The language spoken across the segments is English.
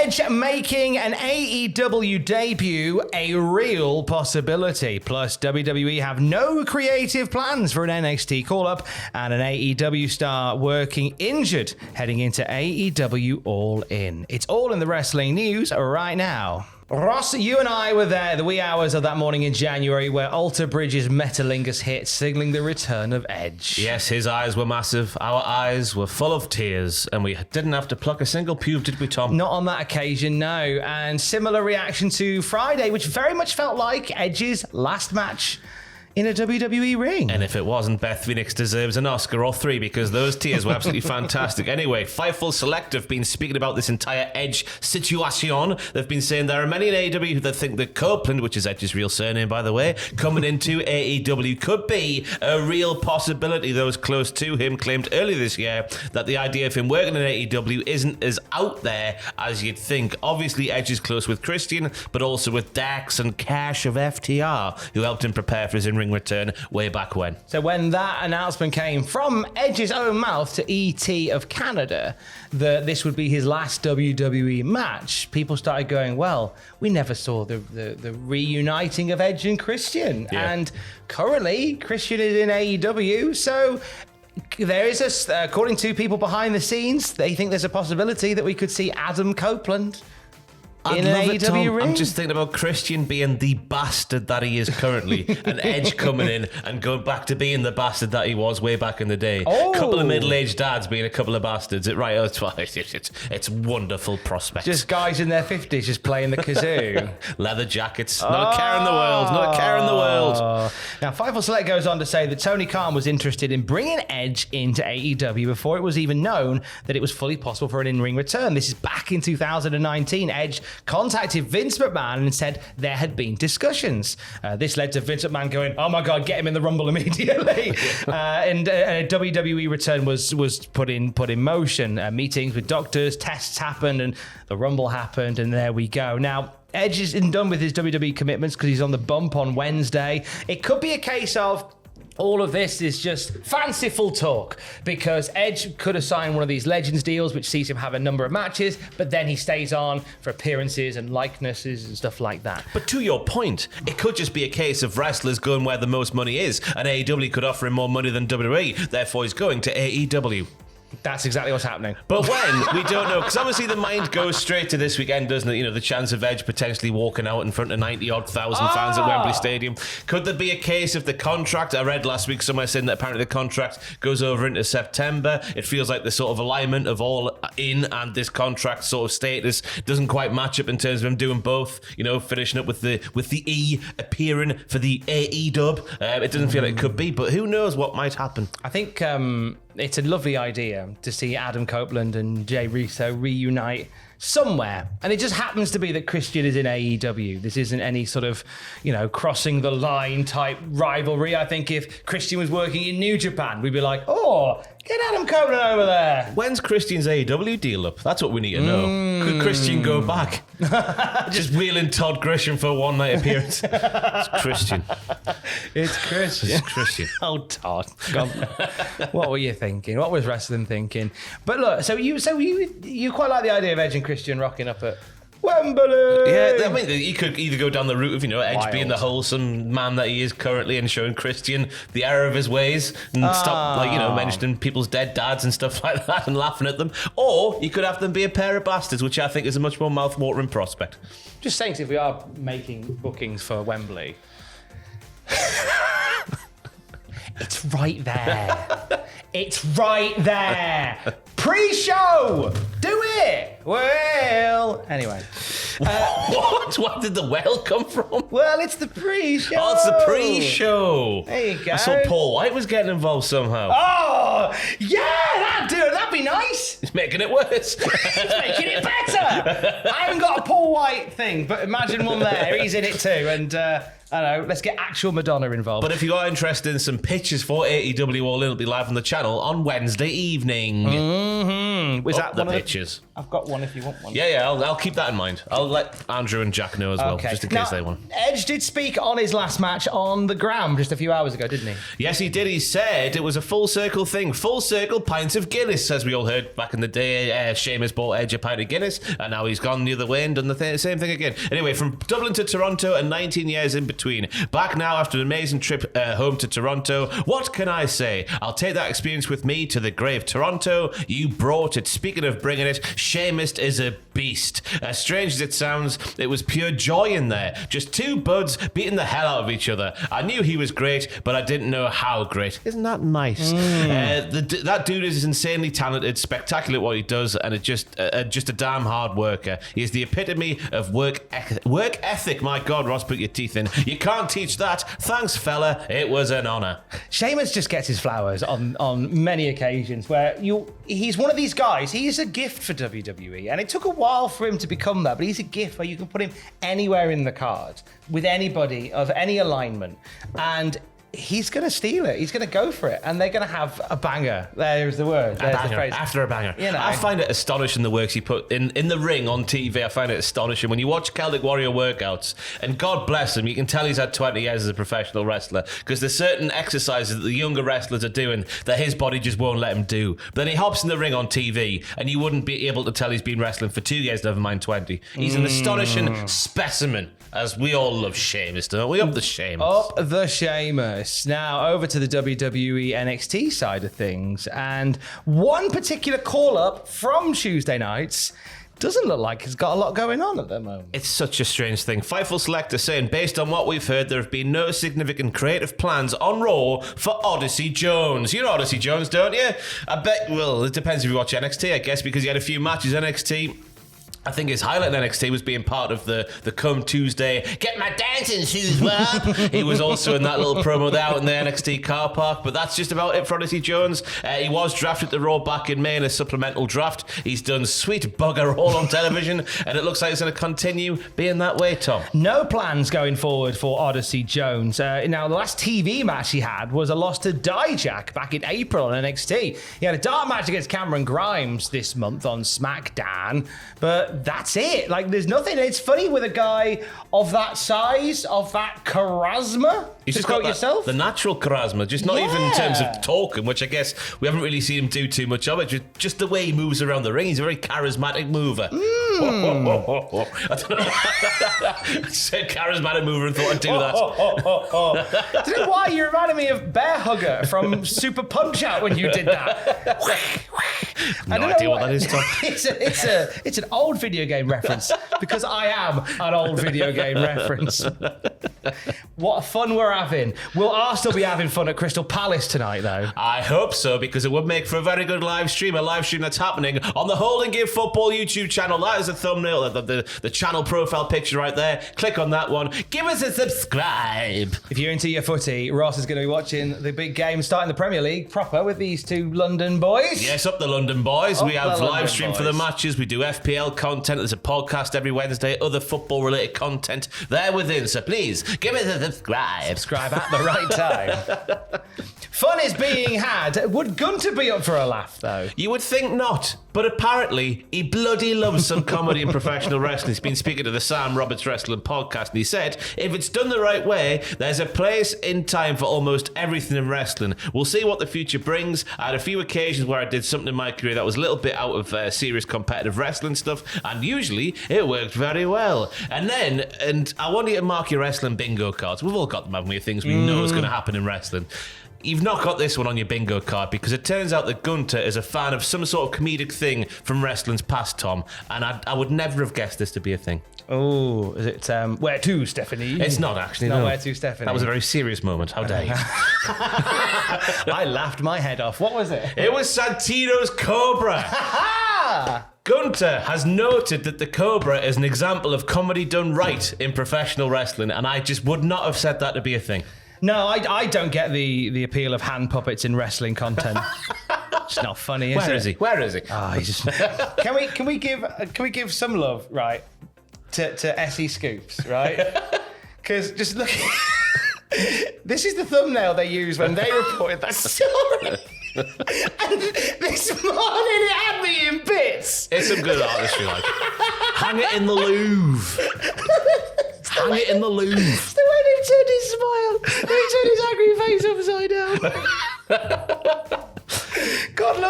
Edge making an AEW debut a real possibility. Plus, WWE have no creative plans for an NXT call-up, and an AEW star working injured heading into AEW All In. It's all in the wrestling news right now. Ross, you and I were there the wee hours of that morning in January where Alter Bridge's Metalingus hit, signaling the return of Edge. Yes, his eyes were massive. Our eyes were full of tears, and we didn't have to pluck a single pube, did we, Tom? Not on that occasion, no. And similar reaction to Friday, which very much felt like Edge's last match in a WWE ring. And if it wasn't, Beth Phoenix deserves an Oscar or 3 because those tears were absolutely fantastic. Anyway, Fightful Select have been speaking about this entire Edge situation. They've been saying there are many in AEW that think that Copeland, which is Edge's real surname, by the way, coming into AEW could be a real possibility. Those close to him claimed earlier this year that the idea of him working in AEW isn't as out there as you'd think. Obviously, Edge is close with Christian, but also with Dax and Cash of FTR, who helped him prepare for his in-ring return way back when. So when that announcement came from Edge's own mouth to ET of Canada that this would be his last WWE match, people started going, well, we never saw the reuniting of Edge and Christian. Yeah. And currently, Christian is in AEW, so there is according to people behind the scenes, they think there's a possibility that we could see Adam Copeland in an AEW ring. I'm just thinking about Christian being the bastard that he is currently, and Edge coming in and going back to being the bastard that he was way back in the day. Oh. A couple of middle-aged dads being a couple of bastards. It's wonderful prospects. Just guys in their 50s just playing the kazoo. Leather jackets. Not a care in the world. Not a care in the world. Now, Fightful Select goes on to say that Tony Khan was interested in bringing Edge into AEW before it was even known that it was fully possible for an in-ring return. This is back in 2019. Edge contacted Vince McMahon and said there had been discussions. This led to Vince McMahon going, oh my God, get him in the Rumble immediately. And a WWE return was put in motion. Meetings with doctors, tests happened, and the Rumble happened, and there we go. Now, Edge isn't done with his WWE commitments because he's on the bump on Wednesday. It could be a case of all of this is just fanciful talk because Edge could have signed one of these Legends deals, which sees him have a number of matches, but then he stays on for appearances and likenesses and stuff like that. But to your point, it could just be a case of wrestlers going where the most money is, and AEW could offer him more money than WWE, therefore he's going to AEW. That's exactly what's happening. But when? We don't know. Because obviously the mind goes straight to this weekend, doesn't it? You know, the chance of Edge potentially walking out in front of 90-odd thousand fans at Wembley Stadium. Could there be a case of the contract? I read last week somewhere saying that apparently the contract goes over into September. It feels like the sort of alignment of All In and this contract sort of status doesn't quite match up in terms of him doing both. You know, finishing up with the E appearing for the AE dub. It doesn't feel like it could be, but who knows what might happen. I think it's a lovely idea to see Adam Copeland and Jay Russo reunite somewhere. And it just happens to be that Christian is in AEW. This isn't any sort of, crossing the line type rivalry. I think if Christian was working in New Japan, we'd be like, oh, get Adam Copeland over there. When's Christian's AEW deal up? That's what we need to know. Could Christian go back? Just wheeling Todd Grisham for a one-night appearance. It's Christian. It's Christian. It's Christian. Oh, Todd. God. What were you thinking? What was wrestling thinking? But look, so you quite like the idea of Edge and Christian rocking up at Wembley. Yeah, I mean, he could either go down the route of, Edge Wild. being the wholesome man that he is currently and showing Christian the error of his ways and stop, mentioning people's dead dads and stuff like that and laughing at them. Or you could have them be a pair of bastards, which I think is a much more mouth-watering prospect. Just saying, if we are making bookings for Wembley, it's right there. It's right there. Pre-show. Do it. Well, anyway. What? Where did the well come from? Well, it's the pre-show. Oh, it's the pre-show. There you go. I saw Paul White was getting involved somehow. Oh, yeah, that'd be nice. He's making it worse. He's making it better. I haven't got a Paul White thing, but imagine one there. He's in it too, and I don't know, let's get actual Madonna involved. But if you are interested in some pictures for AEW All In, it'll be live on the channel on Wednesday evening. Mm-hmm. Was that the one pictures? I've got one if you want one. Yeah, I'll keep that in mind. I'll let Andrew and Jack know as well, just in case they want. Edge did speak on his last match on the gram just a few hours ago, didn't he? Yes, he did. He said it was a full circle thing. full circle, pints of Guinness, as we all heard back in the day. Sheamus bought Edge a pint of Guinness, and now he's gone the other way and done the same thing again. Anyway, from Dublin to Toronto and 19 years in between. Back now after an amazing trip home to Toronto. What can I say? I'll take that experience with me to the grave. Toronto, you brought it. Speaking of bringing it, Sheamus is a beast. As strange as it sounds, it was pure joy in there. Just two buds beating the hell out of each other. I knew he was great, but I didn't know how great. Isn't that nice? That dude is insanely talented, spectacular at what he does, and it's just a damn hard worker. He is the epitome of work ethic. My God, Ross, put your teeth in. You can't teach that. Thanks, fella. It was an honour. Sheamus just gets his flowers on many occasions where he's one of these guys. He is a gift for WWE, and it took a while for him to become that, but he's a gift where you can put him anywhere in the card with anybody of any alignment, and he's going to steal it. He's going to go for it, and they're going to have a banger. There's the word. There's the phrase. After a banger. You know. I find it astonishing the works he put in the ring on TV. I find it astonishing when you watch Celtic Warrior workouts, and God bless him, you can tell he's had 20 years as a professional wrestler, because there's certain exercises that the younger wrestlers are doing that his body just won't let him do. But then he hops in the ring on TV, and you wouldn't be able to tell he's been wrestling for 2 years, never mind 20. He's an astonishing specimen, as we all love Sheamus, don't we? Up the Sheamus. Up the Sheamus. Now, over to the WWE NXT side of things. And one particular call-up from Tuesday nights doesn't look like it's got a lot going on at the moment. It's such a strange thing. Fightful Selector saying, based on what we've heard, there have been no significant creative plans on Raw for Odyssey Jones. You know Odyssey Jones, don't you? I bet, well, it depends if you watch NXT, I guess, because he had a few matches NXT. I think his highlight in NXT was being part of the Come Tuesday, get my dancing shoes up. He was also in that little promo there out in the NXT car park, but that's just about it for Odyssey Jones. He was drafted to Raw back in May in a supplemental draft. He's done sweet bugger all on television, and it looks like it's going to continue being that way, Tom. No plans going forward for Odyssey Jones. Now, the last TV match he had was a loss to Dijak back in April on NXT. He had a dark match against Cameron Grimes this month on SmackDown, but that's it. Like, there's nothing. It's funny with a guy of that size, of that charisma. He's just quote got yourself. The natural charisma, just not even in terms of talking, which I guess we haven't really seen him do too much of it. Just the way he moves around the ring. He's a very charismatic mover. I don't know. I said charismatic mover and thought I'd do that. I don't know why you reminded me of Bear Hugger from Super Punch Out when you did that. No idea what that is, Tom. It's an old video game reference, because I am an old video game reference. What fun we're having. Will Arsenal be having fun at Crystal Palace tonight, though? I hope so, because it would make for a very good live stream. A live stream that's happening on the Hold and Give Football YouTube channel. That is the thumbnail, the channel profile picture right there. Click on that one. Give us a subscribe. If you're into your footy, Ross is going to be watching the big game starting the Premier League proper with these two London boys. Yes, up the London boys. Up we have the live London stream boys. for the matches. We do FPL content. There's a podcast every Wednesday. Other football related content there within. So please give us a subscribe. Subscribe at the right time. Fun is being had. Would Gunter be up for a laugh, though? You would think not, but apparently he bloody loves some comedy in professional wrestling. He's been speaking to the Sam Roberts Wrestling podcast, and he said, if it's done the right way, there's a place in time for almost everything in wrestling. We'll see what the future brings. I had a few occasions where I did something in my career that was a little bit out of serious competitive wrestling stuff, and usually it worked very well. And I want you to mark your wrestling bingo cards. We've all got them, haven't we? Things we know is going to happen in wrestling. You've not got this one on your bingo card, because it turns out that Gunter is a fan of some sort of comedic thing from wrestling's past, Tom, and I would never have guessed this to be a thing. Oh, is it Where To, Stephanie? It's not actually, Not no. Where To, Stephanie. That was a very serious moment. How dare you? I laughed my head off. What was it? It was Santino's Cobra. Gunter has noted that the Cobra is an example of comedy done right in professional wrestling, and I just would not have said that to be a thing. No, I don't get the appeal of hand puppets in wrestling content. It's not funny, is it? Where is he? Oh, he's just... Can we give some love, right, to SE Scoops, right? Because just look, this is the thumbnail they use when they reported that story. And this morning it had me in bits. It's some good artistry, like. Hang it in the Louvre. Hang it in the Louvre. It's the way they turned his smile. They turned his angry face upside down.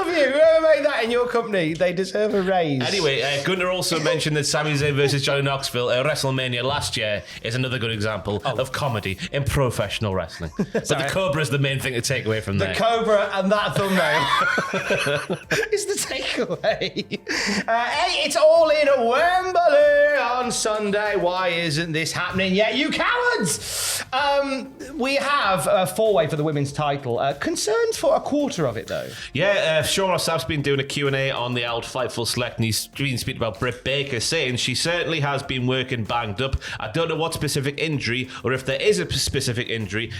love you. Whoever made that in your company, they deserve a raise. Anyway, Gunter also mentioned that Sami Zayn versus Johnny Knoxville at WrestleMania last year is another good example of comedy in professional wrestling. But the Cobra is the main thing to take away from there. The Cobra and that thumbnail is the takeaway. Hey, it's all in at Wembley on Sunday. Why isn't this happening yet, you cowards? We have a four-way for the women's title. Concerns for a quarter of it, though. Yeah, Sean Rossap's been doing a Q&A on the old Fightful Select, and he's been speaking about Britt Baker, saying she certainly has been working banged up. I don't know what specific injury, or if there is a specific injury,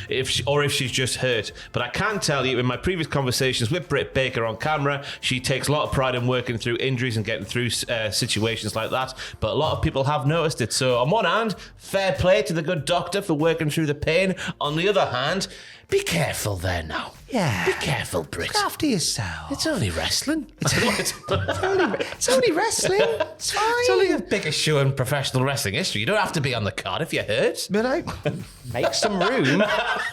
or if she's just hurt. But I can tell you, in my previous conversations with Britt Baker on camera, she takes a lot of pride in working through injuries and getting through situations like that. But a lot of people have noticed it. So on one hand, fair play to the good doctor for working through the pain. On the other hand, be careful there now. Yeah. Be careful, Britt. Look after yourself. It's only wrestling. It's only wrestling. It's fine. It's only the biggest show in professional wrestling history. You don't have to be on the card if you're hurt. But I make some room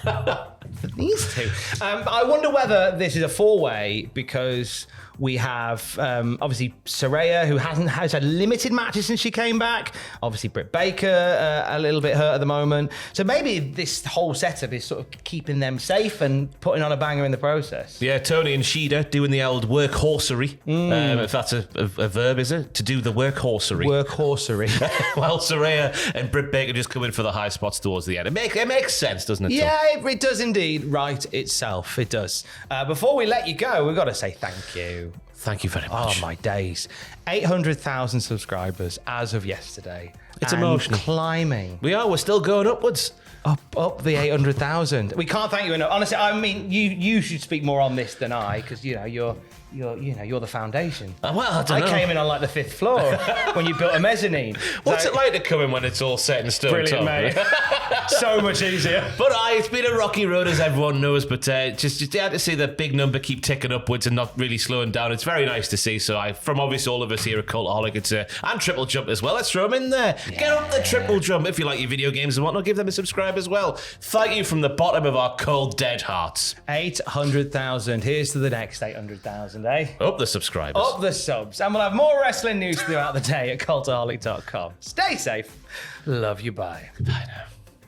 for these two. I wonder whether this is a four-way because we have obviously Saraya, who has had limited matches since she came back. Obviously Britt Baker, a little bit hurt at the moment. So maybe this whole setup is sort of keeping them safe and putting on a banger in the process. Yeah, Tony and Shida doing the old workhorsery. If that's a verb, is it? To do the workhorsery. Workhorsery. Well, Saraya and Britt Baker just come in for the high spots towards the end. It makes sense, doesn't it? Yeah, it does indeed right itself. It does. Before we let you go, we've got to say thank you. Thank you very much. Oh, my days. 800,000 subscribers as of yesterday. It's and emotional. Climbing. We're still going upwards. Up the 800,000. We can't thank you enough. Honestly, I mean, you should speak more on this than I, because you're the foundation. Well, I don't know. I came in on like the 5th floor when you built a mezzanine. What's it like to come in when it's all set in stone? Brilliant, mate. So much easier. But it's been a rocky road, as everyone knows. But just to see the big number keep ticking upwards and not really slowing down, it's very nice to see. So from obviously all of us here at Cultaholic, and Triple Jump as well. Let's throw them in there. Yeah. Get up the Triple Jump if you like your video games and whatnot. Give them a subscribe as well. Thank you from the bottom of our cold, dead hearts. 800,000. Here's to the next 800,000, eh? Up the subscribers. Up the subs. And we'll have more wrestling news throughout the day at cultaholic.com. Stay safe. Love you. Bye. Bye now.